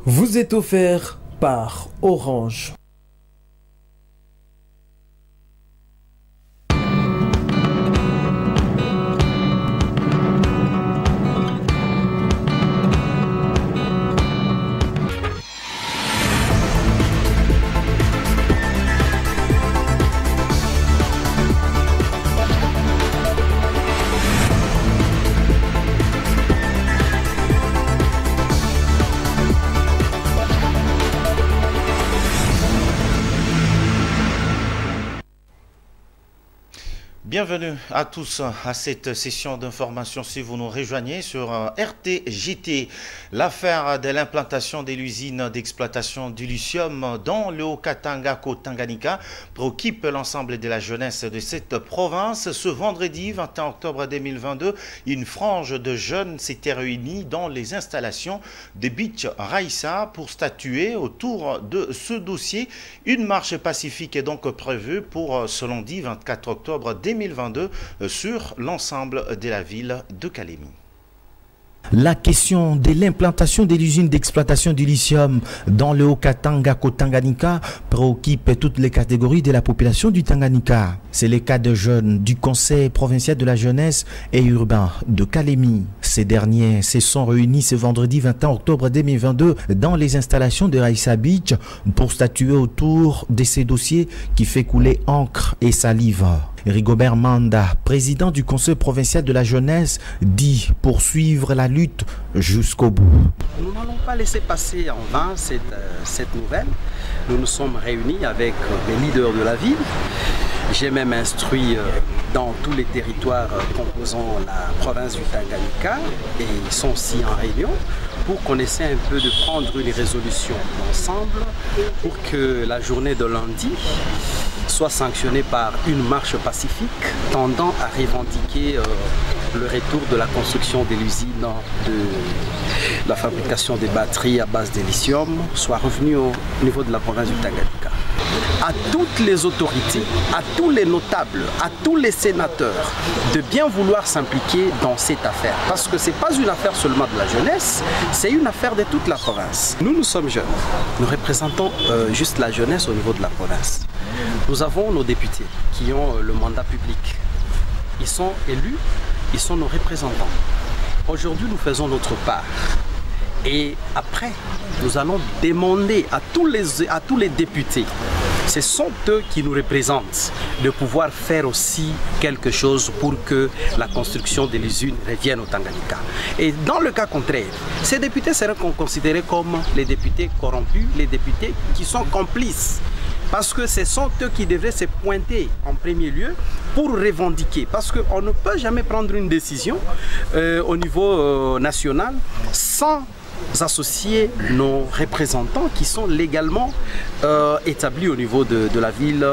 vous est offert par Orange. Bienvenue à tous à cette session d'information si vous nous rejoignez sur RTJT. L'affaire de l'implantation de l'usine d'exploitation du lithium dans le Haut-Katanga Tanganyika préoccupe l'ensemble de la jeunesse de cette province. Ce vendredi 21 octobre 2022, une frange de jeunes s'était réunie dans les installations de Beach Raissa pour statuer autour de ce dossier. Une marche pacifique est donc prévue pour ce lundi 24 octobre 2022 sur l'ensemble de la ville de Kalemi. La question de l'implantation de l'usine d'exploitation du lithium dans le Haut-Katanga Tanganyika préoccupe toutes les catégories de la population du Tanganyika. C'est le cas de jeunes du Conseil provincial de la jeunesse et urbain de Kalemi. Ces derniers se sont réunis ce vendredi 21 octobre 2022 dans les installations de Raissa Beach pour statuer autour de ces dossiers qui fait couler encre et salive. Rigobert Manda, président du Conseil provincial de la jeunesse, dit poursuivre la lutte jusqu'au bout. Nous n'allons pas laisser passer en vain cette nouvelle. Nous nous sommes réunis avec les leaders de la ville. J'ai même instruit dans tous les territoires composant la province du Tanganyika et ils sont aussi en réunion pour qu'on essaie un peu de prendre une résolution ensemble pour que la journée de lundi soit sanctionnée par une marche pacifique tendant à revendiquer le retour de la construction de l'usine de la fabrication des batteries à base de lithium soit revenu au niveau de la province du Tanganyika. À toutes les autorités, à tous les notables, à tous les sénateurs de bien vouloir s'impliquer dans cette affaire. Parce que ce n'est pas une affaire seulement de la jeunesse, c'est une affaire de toute la province. Nous sommes jeunes, nous représentons juste la jeunesse au niveau de la province. Nous avons nos députés qui ont le mandat public. Ils sont élus, ils sont nos représentants. Aujourd'hui, nous faisons notre part. Et après, nous allons demander à tous les députés, ce sont eux qui nous représentent, de pouvoir faire aussi quelque chose pour que la construction de l'usine revienne au Tanganyika. Et dans le cas contraire, ces députés seront considérés comme les députés corrompus, les députés qui sont complices. Parce que ce sont eux qui devraient se pointer en premier lieu pour revendiquer. Parce qu'on ne peut jamais prendre une décision au niveau national sans associer nos représentants qui sont légalement établis au niveau de la ville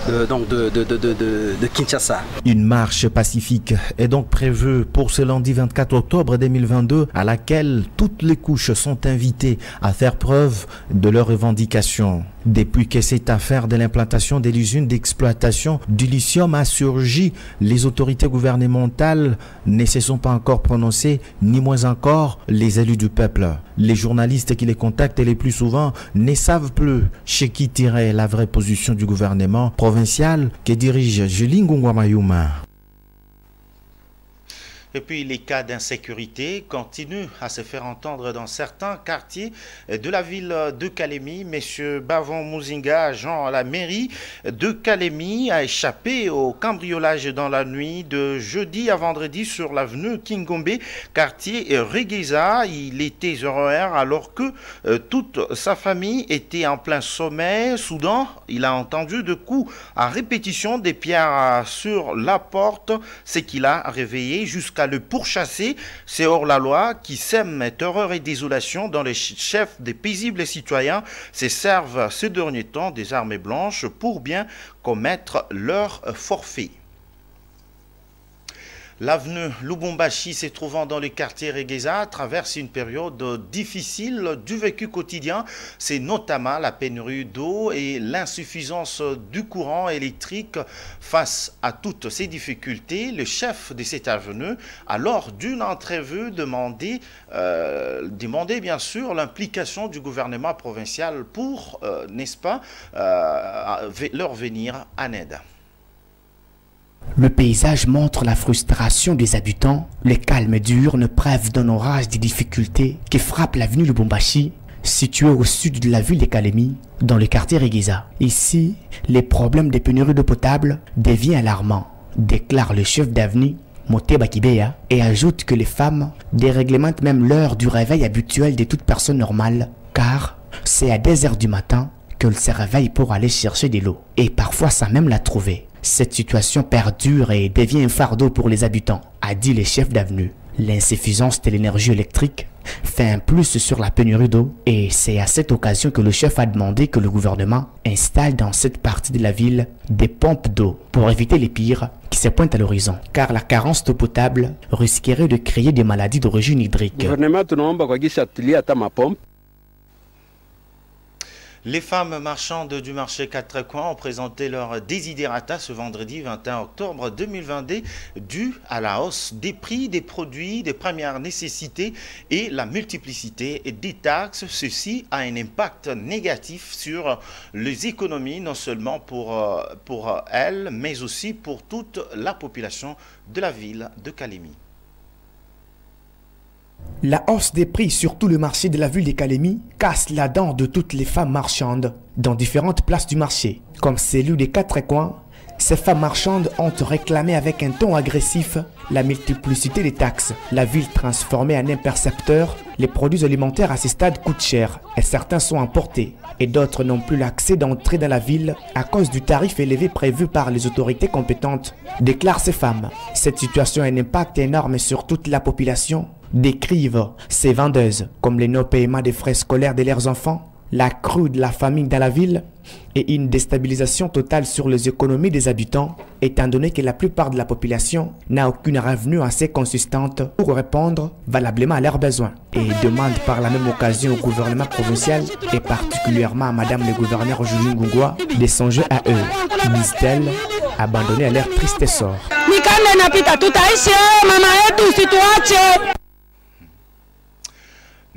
de Kinshasa. Une marche pacifique est donc prévue pour ce lundi 24 octobre 2022 à laquelle toutes les couches sont invitées à faire preuve de leurs revendications. Depuis que cette affaire de l'implantation de l'usine d'exploitation du lithium a surgi, les autorités gouvernementales ne se sont pas encore prononcées, ni moins encore les élus du peuple. Les journalistes qui les contactent les plus souvent ne savent plus chez qui tirer la vraie position du gouvernement provincial que dirige Julie Ngungwa Mayuma. Et puis les cas d'insécurité continuent à se faire entendre dans certains quartiers de la ville de Kalemi. Monsieur Bavon Mouzinga, agent à la mairie de Kalemi, a échappé au cambriolage dans la nuit de jeudi à vendredi sur l'avenue Kingombe, quartier Regueza. Il était horaire alors que toute sa famille était en plein sommeil. Soudain, il a entendu de coups à répétition des pierres sur la porte, ce qui l'a réveillé jusqu'à le pourchasser. C'est hors la loi qui sème terreur et désolation dans les chefs des paisibles citoyens se servent ces derniers temps des armes blanches pour bien commettre leur forfait. L'avenue Lubumbashi, se trouvant dans le quartier Regeza, traverse une période difficile du vécu quotidien. C'est notamment la pénurie d'eau et l'insuffisance du courant électrique. Face à toutes ces difficultés, le chef de cette avenue a lors d'une entrevue demandé bien sûr l'implication du gouvernement provincial pour, n'est-ce pas, leur venir en aide. Le paysage montre la frustration des habitants, le calme diurne preuve d'un orage des difficultés qui frappe l'avenue Lubumbashi, située au sud de la ville de Kalemi, dans le quartier Regeza. Ici, les problèmes de pénurie d'eau potable deviennent alarmants, déclare le chef d'avenue, Moteba Kibeya, et ajoute que les femmes déréglementent même l'heure du réveil habituel de toute personne normale, car c'est à 2 h du matin qu'elles se réveillent pour aller chercher de l'eau, et parfois sans même la trouver. Cette situation perdure et devient un fardeau pour les habitants, a dit le chef d'avenue. L'insuffisance de l'énergie électrique fait un plus sur la pénurie d'eau et c'est à cette occasion que le chef a demandé que le gouvernement installe dans cette partie de la ville des pompes d'eau pour éviter les pires qui se pointent à l'horizon, car la carence d'eau potable risquerait de créer des maladies d'origine hydrique. Les femmes marchandes du marché 4 coins ont présenté leur désiderata ce vendredi 21 octobre 2022 dû à la hausse des prix des produits de première nécessité et la multiplicité des taxes. Ceci a un impact négatif sur les économies, non seulement pour elles, mais aussi pour toute la population de la ville de Kalemi. La hausse des prix sur tout le marché de la ville de Kalemi casse la dent de toutes les femmes marchandes dans différentes places du marché. Comme celui des 4 coins, ces femmes marchandes ont réclamé avec un ton agressif la multiplicité des taxes. La ville transformée en impercepteur, les produits alimentaires à ce stade coûtent cher et certains sont importés et d'autres n'ont plus l'accès d'entrer dans la ville à cause du tarif élevé prévu par les autorités compétentes, déclarent ces femmes. Cette situation a un impact énorme sur toute la population, décrivent ces vendeuses, comme les non-paiements des frais scolaires de leurs enfants, la crue de la famine dans la ville et une déstabilisation totale sur les économies des habitants, étant donné que la plupart de la population n'a aucune revenu assez consistante pour répondre valablement à leurs besoins. Et demande par la même occasion au gouvernement provincial et particulièrement à Madame le gouverneur Julie Ngungwa de songer à eux, disent-elles, abandonnés à leur triste sort.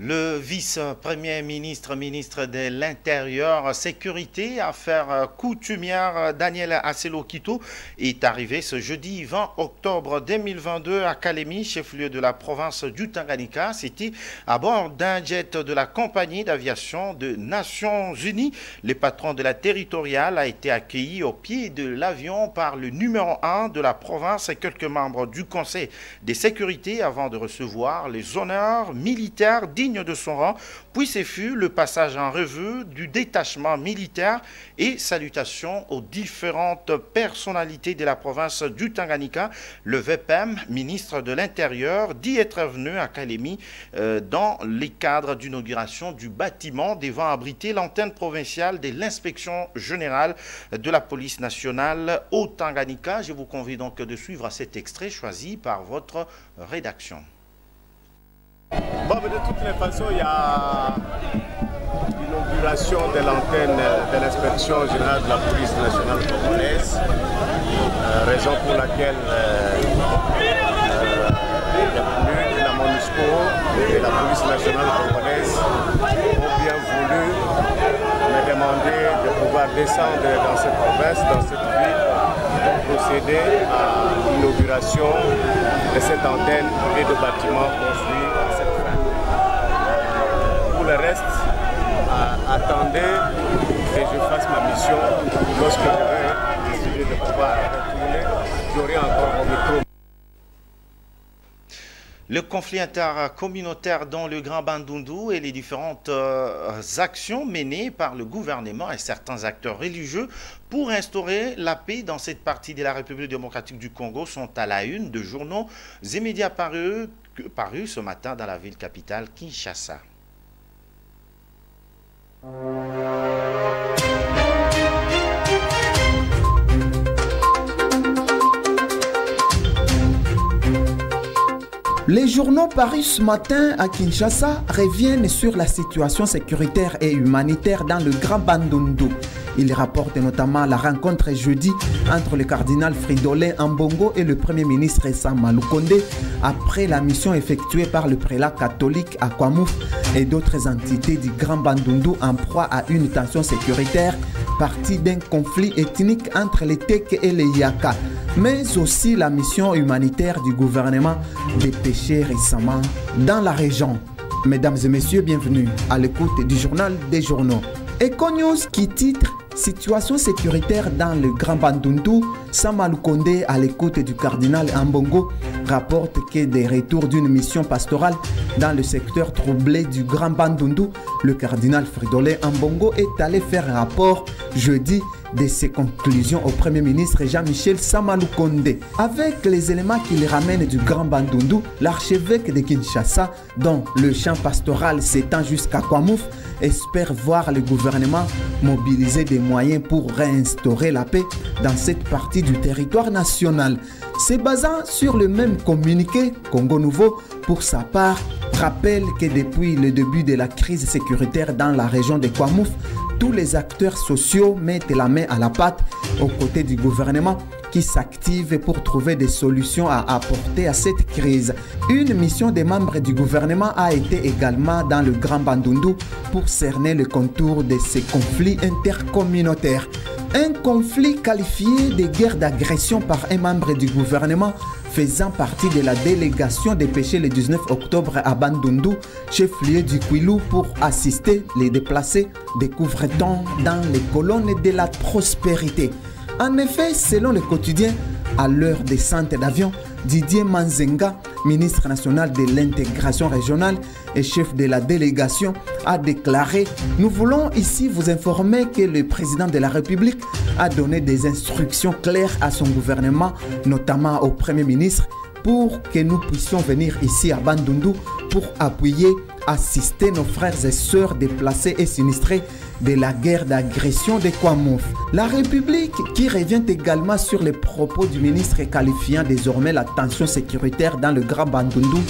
Le vice-premier ministre, ministre de l'Intérieur, Sécurité, Affaires coutumières, Daniel Aselo-Kito, est arrivé ce jeudi 20 octobre 2022 à Kalemi, chef-lieu de la province du Tanganyika. C'était à bord d'un jet de la compagnie d'aviation des Nations Unies. Le patron de la territoriale a été accueilli au pied de l'avion par le numéro 1 de la province et quelques membres du Conseil de sécurité avant de recevoir les honneurs militaires dignes de son rang, puis ce fut le passage en revue du détachement militaire et salutations aux différentes personnalités de la province du Tanganyika. Le VPM, ministre de l'Intérieur, dit être venu à Kalemi dans les cadres d'inauguration du bâtiment devant abriter l'antenne provinciale de l'inspection générale de la police nationale au Tanganyika. Je vous convie donc de suivre cet extrait choisi par votre rédaction. Bon, mais de toutes les façons, il y a l'inauguration de l'antenne de l'inspection générale de la police nationale congolaise, raison pour laquelle la MONUSCO et la police nationale congolaise ont bien voulu me demander de pouvoir descendre dans cette province, dans cette ville, pour procéder à l'inauguration de cette antenne et de bâtiments construits à cette fin. Pour le reste, attendez que je fasse ma mission. Lorsque j'aurai décidé de pouvoir retourner, j'aurai encore mon micro. Le conflit intercommunautaire dans le Grand Bandundu et les différentes actions menées par le gouvernement et certains acteurs religieux pour instaurer la paix dans cette partie de la République démocratique du Congo sont à la une de journaux et médias parus ce matin dans la ville capitale Kinshasa. Les journaux parus ce matin à Kinshasa reviennent sur la situation sécuritaire et humanitaire dans le Grand Bandundu. Ils rapportent notamment la rencontre jeudi entre le cardinal Fridolin Ambongo et le premier ministre Sam Malukonde après la mission effectuée par le prélat catholique à Kwamouf et d'autres entités du Grand Bandundu en proie à une tension sécuritaire partie d'un conflit ethnique entre les Tek et les Yaka, mais aussi la mission humanitaire du gouvernement dépêchée récemment dans la région. Mesdames et messieurs, bienvenue à l'écoute du journal des journaux. Econews qui titre « Situation sécuritaire dans le Grand Bandundu », Sam Malukonde, à l'écoute du cardinal Ambongo, rapporte que des retours d'une mission pastorale dans le secteur troublé du Grand Bandundu, le cardinal Fridolin Ambongo est allé faire rapport jeudi de ses conclusions au Premier ministre Jean-Michel Sama Lukonde. Avec les éléments qu'il ramène du Grand Bandundu, l'archevêque de Kinshasa, dont le champ pastoral s'étend jusqu'à Kwamouf, espère voir le gouvernement mobiliser des moyens pour réinstaurer la paix dans cette partie du territoire national. Se basant sur le même communiqué, Congo Nouveau, pour sa part, rappelle que depuis le début de la crise sécuritaire dans la région de Kwamouf, tous les acteurs sociaux mettent la main à la pâte aux côtés du gouvernement qui s'active pour trouver des solutions à apporter à cette crise. Une mission des membres du gouvernement a été également dans le Grand Bandundu pour cerner le contour de ces conflits intercommunautaires. Un conflit qualifié de guerre d'agression par un membre du gouvernement faisant partie de la délégation dépêchée le 19 octobre à Bandundu, chef-lieu du Kwilu, pour assister les déplacés, découvre-t-on dans les colonnes de la prospérité. En effet, selon le quotidien, à l'heure des descente d'avion, Didier Manzenga, ministre national de l'intégration régionale et chef de la délégation, a déclaré « Nous voulons ici vous informer que le président de la République a donné des instructions claires à son gouvernement, notamment au Premier ministre, pour que nous puissions venir ici à Bandundu pour appuyer, assister nos frères et sœurs déplacés et sinistrés de la guerre d'agression de Kwamouf. » La République, qui revient également sur les propos du ministre qualifiant désormais la tension sécuritaire dans le Grand Bandundu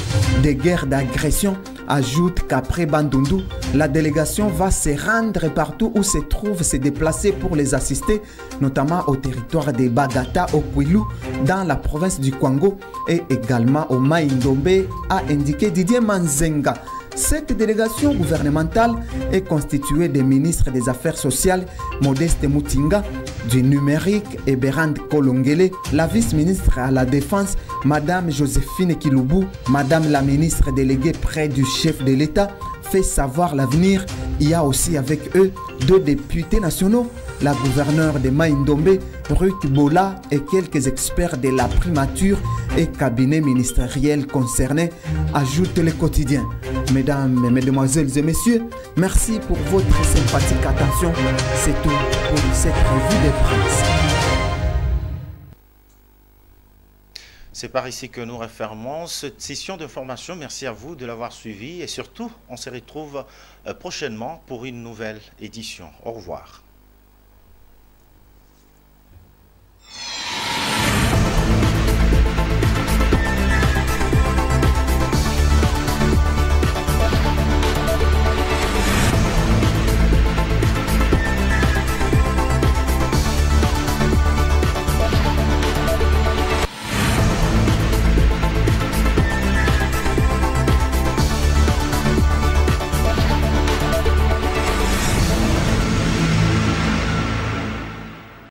de guerre d'agression, ajoute qu'après Bandundu, la délégation va se rendre partout où se trouvent ces déplacés pour les assister, notamment au territoire de Bagata, au Kwilu, dans la province du Kwango, et également au Maïndombe, a indiqué Didier Manzenga. Cette délégation gouvernementale est constituée des ministres des Affaires sociales, Modeste Moutinga, du numérique, Eberand Kolongele, la vice-ministre à la Défense, Madame Joséphine Kiloubou, Madame la ministre déléguée près du chef de l'État, fait savoir l'avenir. Il y a aussi avec eux 2 députés nationaux, la gouverneure de Maïndombe, Ruth Bola, et quelques experts de la primature et cabinet ministériel concernés, ajoute le quotidien. Mesdames, Mesdemoiselles et Messieurs, merci pour votre sympathique attention. C'est tout pour cette revue de presse. C'est par ici que nous refermons cette session d'information. Merci à vous de l'avoir suivi et surtout, on se retrouve prochainement pour une nouvelle édition. Au revoir.